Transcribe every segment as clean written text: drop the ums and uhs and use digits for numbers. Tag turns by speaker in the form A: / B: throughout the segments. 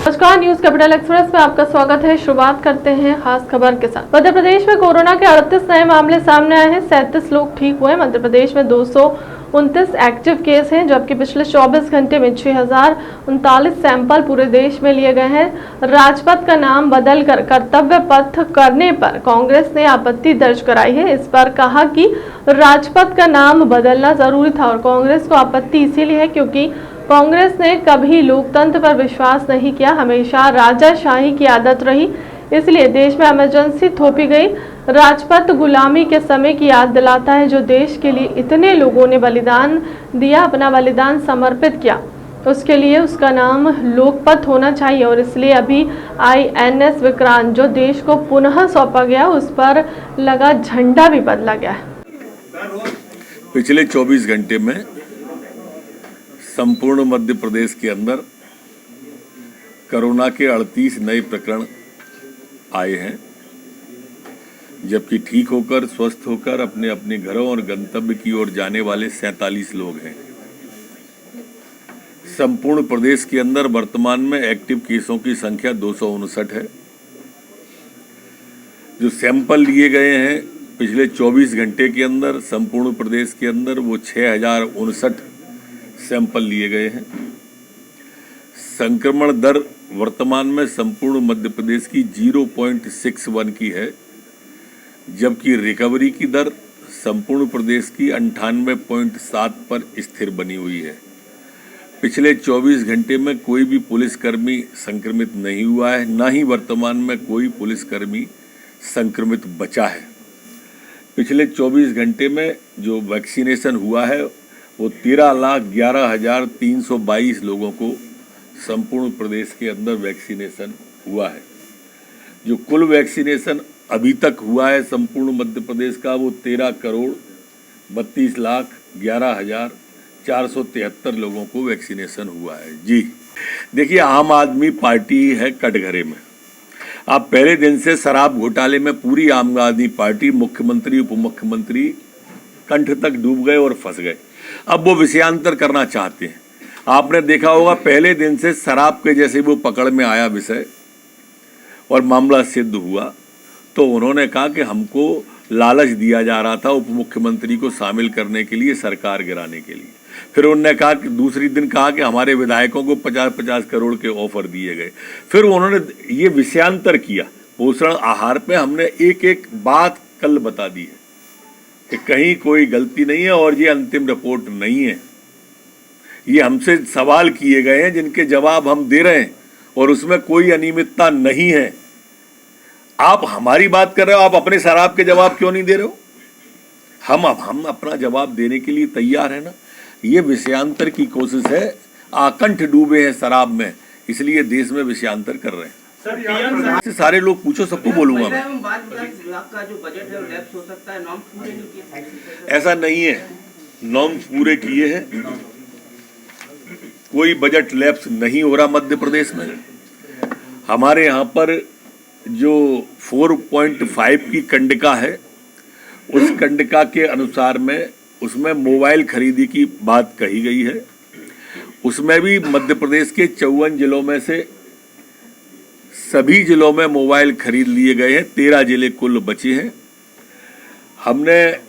A: नमस्कार, news capital express में आपका स्वागत है। शुरुआत करते हैं खास खबर के साथ। मध्य प्रदेश में कोरोना के 38 नए मामले सामने आए हैं। 37 लोग ठीक हुए। मध्य प्रदेश में 229 एक्टिव केस हैं, जबकि पिछले 24 घंटे में 6039 सैंपल पूरे देश में लिए गए हैं। राजपथ का नाम बदलकर कर्तव्य पथ करने पर कांग्रेस ने आपत्ति दर्ज कराई है। इस पर कहा कि राजपथ का नाम बदलना जरूरी था और कांग्रेस को आपत्ति इसीलिए है क्योंकि कांग्रेस ने कभी लोकतंत्र पर विश्वास नहीं किया, हमेशा राजाशाही की आदत रही, इसलिए देश में इमरजेंसी थोपी गई। राजपथ गुलामी के समय की याद दिलाता है, जो देश के लिए इतने लोगों ने बलिदान दिया, अपना बलिदान समर्पित किया, उसके लिए उसका नाम लोकपथ होना चाहिए। और इसलिए अभी INS विक्रांत जो देश को पुनः सौंपा गया, उस पर लगा झंडा भी बदला गया है।
B: पिछले 24 घंटे में संपूर्ण मध्य प्रदेश के अंदर कोरोना के 38 नए प्रकरण आए हैं, जबकि ठीक होकर स्वस्थ होकर अपने अपने घरों और गंतव्य की ओर जाने वाले 47 लोग हैं। संपूर्ण प्रदेश के अंदर वर्तमान में एक्टिव केसों की संख्या 259 है। जो सैंपल लिए गए हैं पिछले 24 घंटे के अंदर संपूर्ण प्रदेश के अंदर, वो 6059 सैंपल लिए गए हैं। संक्रमण दर वर्तमान में संपूर्ण मध्य प्रदेश की 0.61 की है, जबकि रिकवरी की दर संपूर्ण प्रदेश की 98.7 पर स्थिर बनी हुई है। पिछले 24 घंटे में कोई भी पुलिसकर्मी संक्रमित नहीं हुआ है, ना ही वर्तमान में कोई पुलिसकर्मी संक्रमित बचा है। पिछले 24 घंटे में जो वैक्सीनेशन हुआ है वो 13,11,322 लोगों को संपूर्ण प्रदेश के अंदर वैक्सीनेशन हुआ है। जो कुल वैक्सीनेशन अभी तक हुआ है संपूर्ण मध्य प्रदेश का, वो 13,32,11,473 लोगों को वैक्सीनेशन हुआ है। जी देखिए, आम आदमी पार्टी है कटघरे में। आप पहले दिन से शराब घोटाले में पूरी आम आदमी पार्टी, मुख्यमंत्री उप मुख्यमंत्री कंठ तक डूब गए और फंस गए। अब वो विषयांतर करना चाहते हैं। आपने देखा होगा पहले दिन से शराब के जैसे वो पकड़ में आया विषय और मामला सिद्ध हुआ, तो उन्होंने कहा कि हमको लालच दिया जा रहा था उप मुख्यमंत्री को शामिल करने के लिए, सरकार गिराने के लिए। फिर उन्होंने कहा कि दूसरी दिन कहा कि हमारे विधायकों को 50-50 करोड़ के ऑफर दिए गए। फिर उन्होंने ये विषयांतर किया। पोषण आहार पे हमने एक एक बात कल बता दी है कि कहीं कोई गलती नहीं है और ये अंतिम रिपोर्ट नहीं है। ये हमसे सवाल किए गए हैं जिनके जवाब हम दे रहे हैं और उसमें कोई अनियमितता नहीं है। आप हमारी बात कर रहे हो, आप अपने शराब के जवाब क्यों नहीं दे रहे हो? हम अपना जवाब देने के लिए तैयार है ना। ये विषयांतर की कोशिश है। आकंठ डूबे हैं शराब में, इसलिए देश में विषयांतर कर रहे हैं। सर, सारे लोग पूछो, सबको बोलूंगा मैं।
C: आपका जो बजट है लैप्स हो सकता है, नॉर्म्स पूरे नहीं किए?
B: ऐसा नहीं है, नॉर्म्स पूरे किए हैं। कोई बजट लैप्स नहीं हो रहा मध्य प्रदेश में। हमारे यहाँ पर जो 4.5 की कंडिका है, उस कंडिका के अनुसार में उसमें मोबाइल खरीदी की बात कही गई है। उसमें भी मध्य प्रदेश के 54 जिलों में से सभी जिलों में मोबाइल खरीद लिए गए हैं। 13 जिले कुल बचे हैं। हमने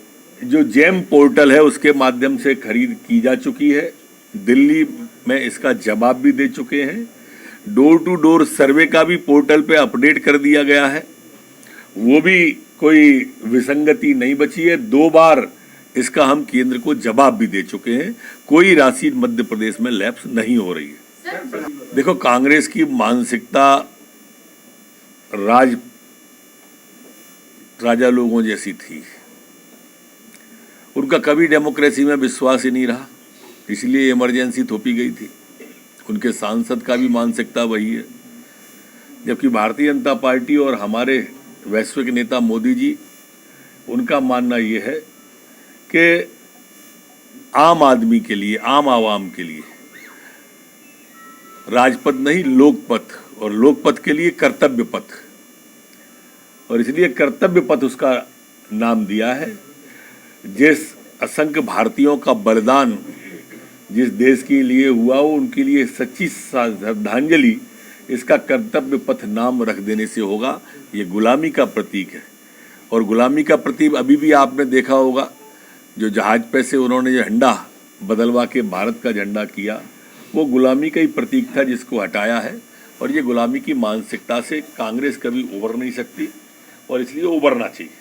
B: जो जेम पोर्टल है उसके माध्यम से खरीद की जा चुकी है। दिल्ली में इसका जवाब भी दे चुके हैं। डोर टू डोर सर्वे का भी पोर्टल पे अपडेट कर दिया गया है, वो भी कोई विसंगति नहीं बची है। 2 बार इसका हम केंद्र को जवाब भी दे चुके हैं। कोई राशि मध्य प्रदेश में लैप्स नहीं हो रही है। देखो, कांग्रेस की मानसिकता राजा लोगों जैसी थी। उनका कभी डेमोक्रेसी में विश्वास ही नहीं रहा, इसलिए इमरजेंसी थोपी गई थी। उनके सांसद का भी मानसिकता वही है। जबकि भारतीय जनता पार्टी और हमारे वैश्विक नेता मोदी जी, उनका मानना ये है कि आम आदमी के लिए, आम आवाम के लिए राजपथ नहीं लोकपथ, और लोकपथ के लिए कर्तव्य पथ, और इसलिए कर्तव्य पथ उसका नाम दिया है। जिस असंख्य भारतीयों का बलिदान जिस देश के लिए हुआ हो, उनके लिए सच्ची श्रद्धांजलि इसका कर्तव्य पथ नाम रख देने से होगा। ये गुलामी का प्रतीक है और गुलामी का प्रतीक अभी भी आपने देखा होगा, जो जहाज पे से उन्होंने जो झंडा बदलवा के भारत का झंडा किया, वो गुलामी का ही प्रतीक था जिसको हटाया है। और ये गुलामी की मानसिकता से कांग्रेस कभी उबर नहीं सकती और इसलिए उबरना चाहिए।